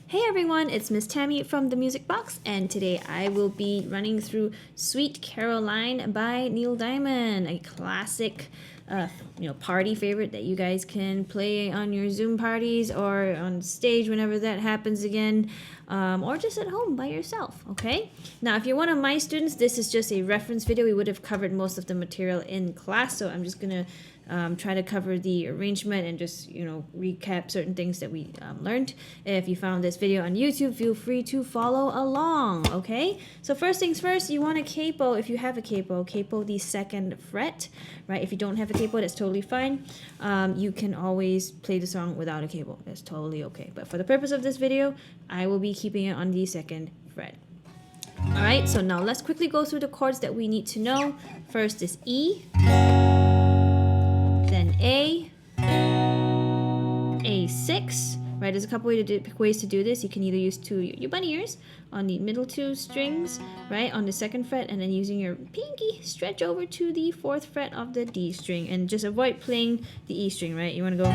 Hey everyone, it's Miss Tammy from the Music Box, and today I will be running through Sweet Caroline by Neil Diamond, a classic, party favorite that you guys can play on your Zoom parties or on stage whenever that happens again, or just at home by yourself. Okay. Now, if you're one of my students, this is just a reference video. We would have covered most of the material in class, so I'm just gonna try to cover the arrangement and just recap certain things that we learned. If you found this video on YouTube, feel free to follow along. Okay, so first things first, you want a capo. If you have a capo the 2nd fret, right? If you don't have a capo, that's totally fine. You can always play the song without a capo. That's totally okay, but for the purpose of this video, I will be keeping it on the 2nd fret. Alright, so now let's quickly go through the chords that we need to know. First is E, then A6, right? There's a couple ways to do this. You can either use your bunny ears on the middle 2 strings, right, on the 2nd fret, and then using your pinky, stretch over to the 4th fret of the D string, and just avoid playing the E string, right? You want to go,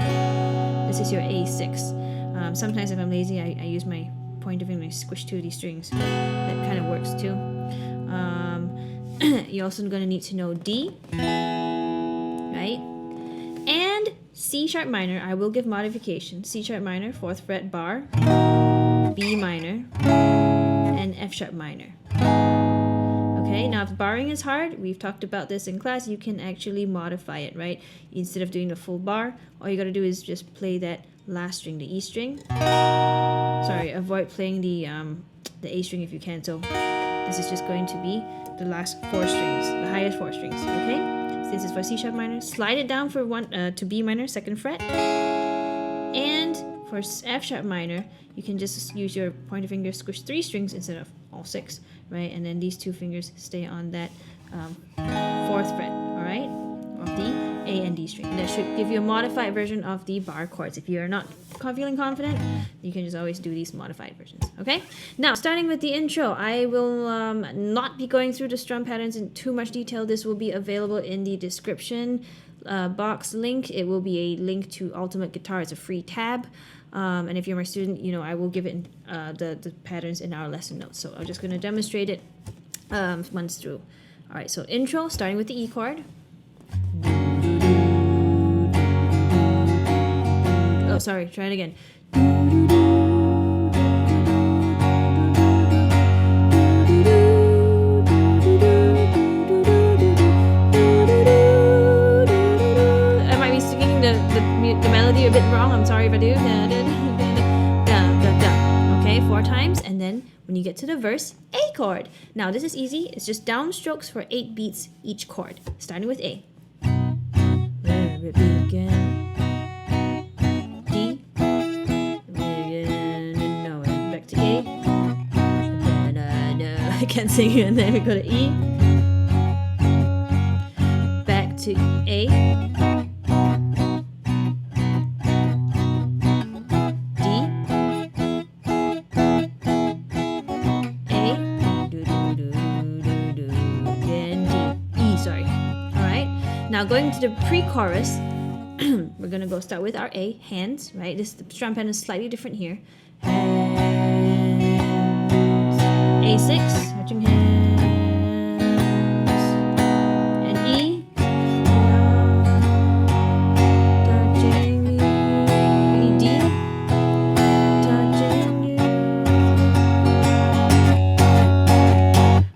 this is your A6. Sometimes if I'm lazy, I use my pointer finger and squish 2 of these strings. That kind of works too. You're also going to need to know D, right? And C sharp minor. I will give modification. C sharp minor, 4th fret bar, B minor, and F sharp minor. Okay, now if barring is hard, we've talked about this in class, you can actually modify it, right? Instead of doing the full bar, all you gotta do is just play that last string, the E string. Sorry, avoid playing the A string if you can. So this is just going to be the last 4 strings, the highest 4 strings, okay? This is for C sharp minor. Slide it down for to B minor, 2nd fret. And for F sharp minor, you can just use your pointer finger, squish 3 strings instead of all 6, right? And then these 2 fingers stay on that 4th fret, all right, of the A and D string. That should give you a modified version of the bar chords. If you're not feeling confident, you can just always do these modified versions, okay? Now, starting with the intro, I will not be going through the strum patterns in too much detail. This will be available in the description box link. It will be a link to Ultimate Guitar. It's a free tab. And if you're my student, I will give it the patterns in our lesson notes. So I'm just going to demonstrate it once through. All right, so intro, starting with the E chord. Oh, sorry, try it again. I might be singing the melody a bit wrong. I'm sorry if I do. Okay, 4 times, and then when you get to the verse, A chord. Now this is easy. It's just downstrokes for 8 beats each chord, starting with A. Where it began. D. Back to A. I can't sing it. And then we go to E. Back to A. D. A. Then D. E, sorry. Alright. Now going to the pre-chorus, we're gonna go start with our A, hands, right? The strum pattern is slightly different here. Hands, A6, touching hands, and E, touching you, D, touching you.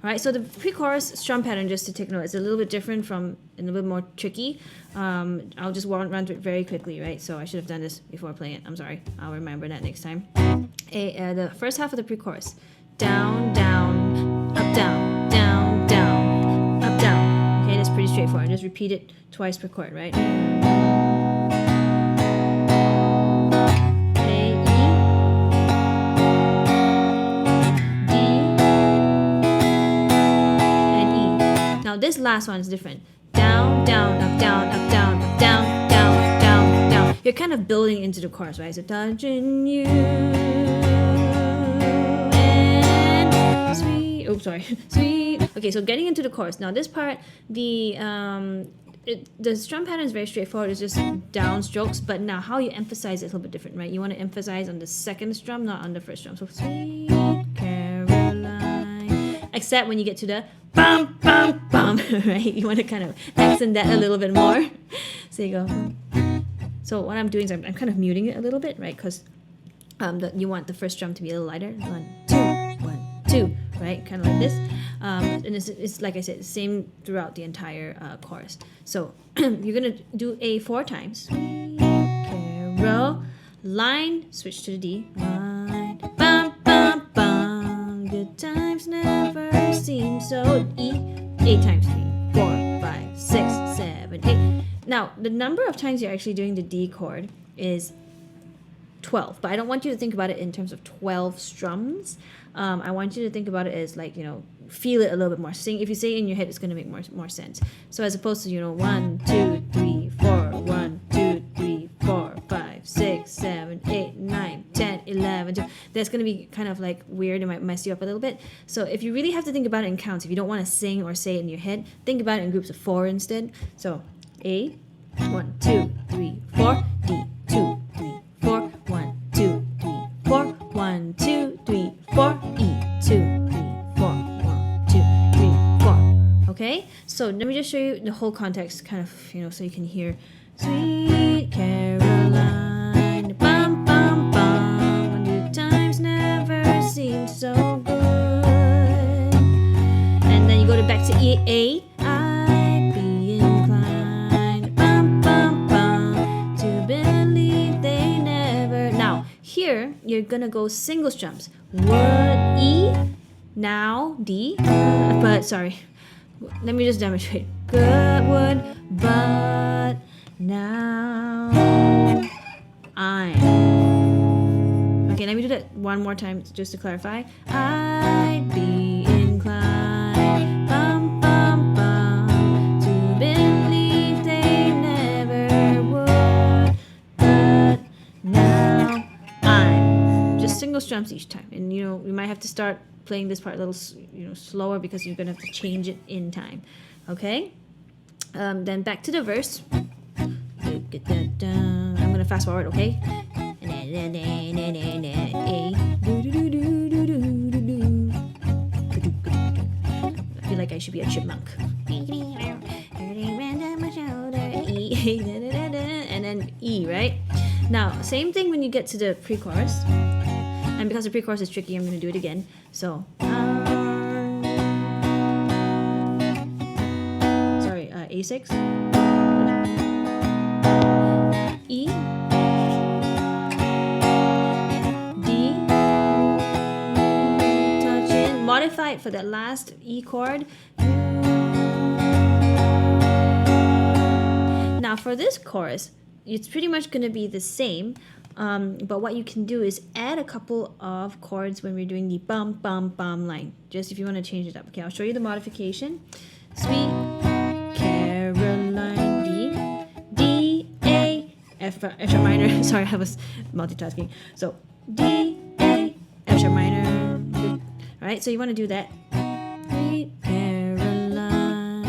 Alright, so the pre-chorus strum pattern, just to take note, is a little bit different and a little bit more tricky. I'll just run through it very quickly, right? So I should have done this before playing it. I'm sorry. I'll remember that next time. The first half of the pre-chorus. Down, down, up, down, down, down, up, down. Okay, that's pretty straightforward. Just repeat it twice per chord, right? A, E, D, and E. Now this last one is different. Down, down, up, down, up, down, up, down, down, down, down. You're kind of building into the chorus, right? So touching you and sweet. Oh, sorry, sweet. Okay, so getting into the chorus. Now this part, the the strum pattern is very straightforward. It's just down strokes, but now how you emphasize it is a little bit different, right? You want to emphasize on the second strum, not on the first strum. So Sweet Caroline. Except when you get to the bum bum bum, right? You want to kind of accent that a little bit more. So you go. So what I'm doing is I'm kind of muting it a little bit, right? Because you want the first drum to be a little lighter. 1, 2, 1, 2, right? Kind of like this. And it's like I said, same throughout the entire chorus. So you're gonna do A 4 times. Caroline, switch to the D. Line, bum bum bum. Good times never seem so. E 8 times. 3, 4, 5, 6, 7, 8. Now the number of times you're actually doing the D chord is 12, but I don't want you to think about it in terms of 12 strums. I want you to think about it as like, feel it a little bit more. If you say it in your head, it's going to make more sense. So as opposed to, 1, 2, 3, 4, 1, 2, 3, 4, 5, 6, 7, 8, 9, 10, 11. That's going to be kind of like weird. It might mess you up a little bit. So if you really have to think about it in counts, if you don't want to sing or say it in your head, think about it in groups of 4 instead. So A, 1, 2, 3, 4, D, 2, 3, 4, 1, 2, 3, 4, 1, 2, 3, 4, E, 2, 3, 4, 1, 2, 3, 4. Okay? So let me just show you the whole context, kind of, so you can hear. Sweet Caroline, bum bum bum, good times never seem so good. And then you go back to E, A. I'd be inclined, bum bum bum, to believe they never. Now here you're gonna go single strums. Would E, now D, but sorry. Let me just demonstrate. Good would, but now I'm. Okay, let me do that one more time just to clarify. I'd be inclined, bum bum bum, to believe they never would, but now I'm. Just single strums each time, and we might have to start playing this part a little slower because you're gonna have to change it in time. Okay, then back to the verse. I'm gonna fast forward, okay? I feel like I should be a chipmunk. And then E, right? Now, same thing when you get to the pre-chorus. And because the pre-chorus is tricky, I'm gonna do it again. So, sorry, A6, E, D, touch it, modify it for that last E chord. Now for this chorus, it's pretty much gonna be the same. But what you can do is add a couple of chords when we're doing the bum bum bum line, just if you want to change it up. Okay, I'll show you the modification. Sweet Caroline, D, A, F sharp minor. Sorry, I was multitasking. So D, A, F sharp minor. All right, so you want to do that. Sweet Caroline,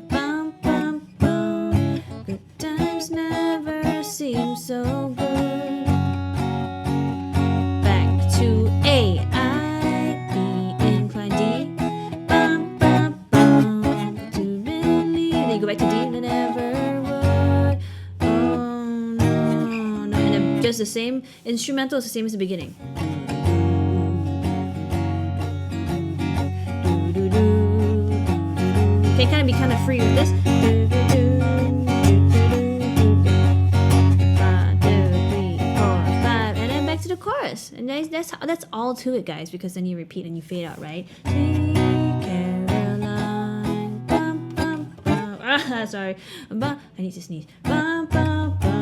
bum bum bum, good times never seem so good. Just the same instrumental is the same as the beginning. Okay, kind of be kind of free with this. 1, 2, 3, 4, 5, and then back to the chorus. And that's all to it, guys, because then you repeat and you fade out, right? Caroline, bum, bum, bum. Sorry, I need to sneeze. Bum, bum, bum.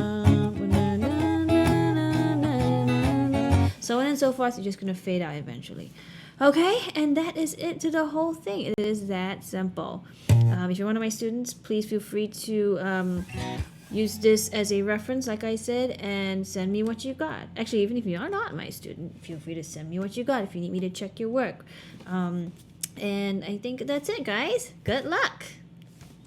So on and so forth, you're just going to fade out eventually. Okay, and that is it to the whole thing. It is that simple. If you're one of my students, please feel free to use this as a reference, like I said, and send me what you got. Actually, even if you are not my student, feel free to send me what you got if you need me to check your work. And I think that's it, guys. Good luck.